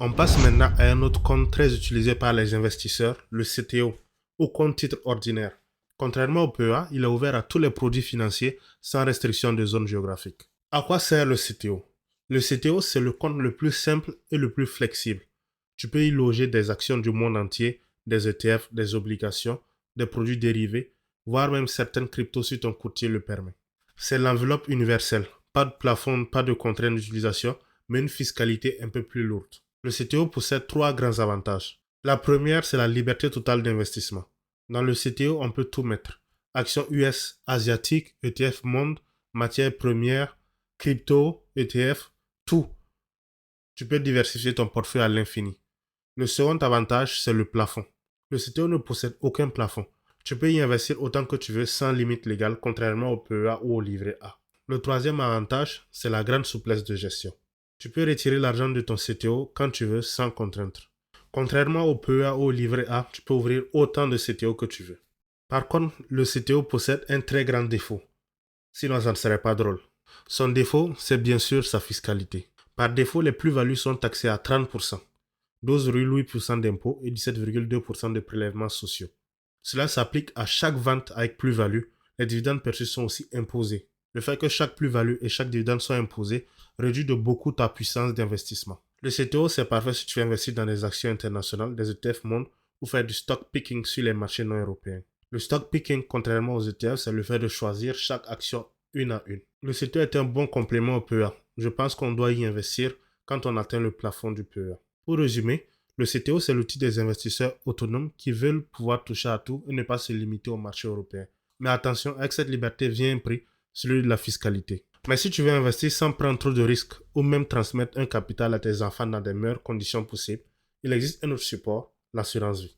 On passe maintenant à un autre compte très utilisé par les investisseurs, le CTO, ou compte titre ordinaire. Contrairement au PEA, il est ouvert à tous les produits financiers sans restriction de zone géographique. À quoi sert le CTO? Le CTO, c'est le compte le plus simple et le plus flexible. Tu peux y loger des actions du monde entier, des ETF, des obligations, des produits dérivés, voire même certaines cryptos si ton courtier le permet. C'est l'enveloppe universelle. Pas de plafond, pas de contraintes d'utilisation, mais une fiscalité un peu plus lourde. Le CTO possède trois grands avantages. La première, c'est la liberté totale d'investissement. Dans le CTO, on peut tout mettre. Actions US, asiatiques, ETF monde, matières premières, crypto, ETF, tout. Tu peux diversifier ton portefeuille à l'infini. Le second avantage, c'est le plafond. Le CTO ne possède aucun plafond. Tu peux y investir autant que tu veux sans limite légale, contrairement au PEA ou au livret A. Le troisième avantage, c'est la grande souplesse de gestion. Tu peux retirer l'argent de ton CTO quand tu veux sans contrainte. Contrairement au PEA ou au livret A, tu peux ouvrir autant de CTO que tu veux. Par contre, le CTO possède un très grand défaut. Sinon, ça ne serait pas drôle. Son défaut, c'est bien sûr sa fiscalité. Par défaut, les plus-values sont taxées à 30%, 12,8% d'impôts et 17,2% de prélèvements sociaux. Cela s'applique à chaque vente avec plus-value. Les dividendes perçus sont aussi imposés. Le fait que chaque plus-value et chaque dividende soient imposés réduit de beaucoup ta puissance d'investissement. Le CTO, c'est parfait si tu veux investir dans des actions internationales, des ETF monde ou faire du stock picking sur les marchés non européens. Le stock picking, contrairement aux ETF, c'est le fait de choisir chaque action une à une. Le CTO est un bon complément au PEA. Je pense qu'on doit y investir quand on atteint le plafond du PEA. Pour résumer, le CTO, c'est l'outil des investisseurs autonomes qui veulent pouvoir toucher à tout et ne pas se limiter au marché européen. Mais attention, avec cette liberté vient un prix, celui de la fiscalité. Mais si tu veux investir sans prendre trop de risques ou même transmettre un capital à tes enfants dans des meilleures conditions possibles, il existe un autre support, l'assurance vie.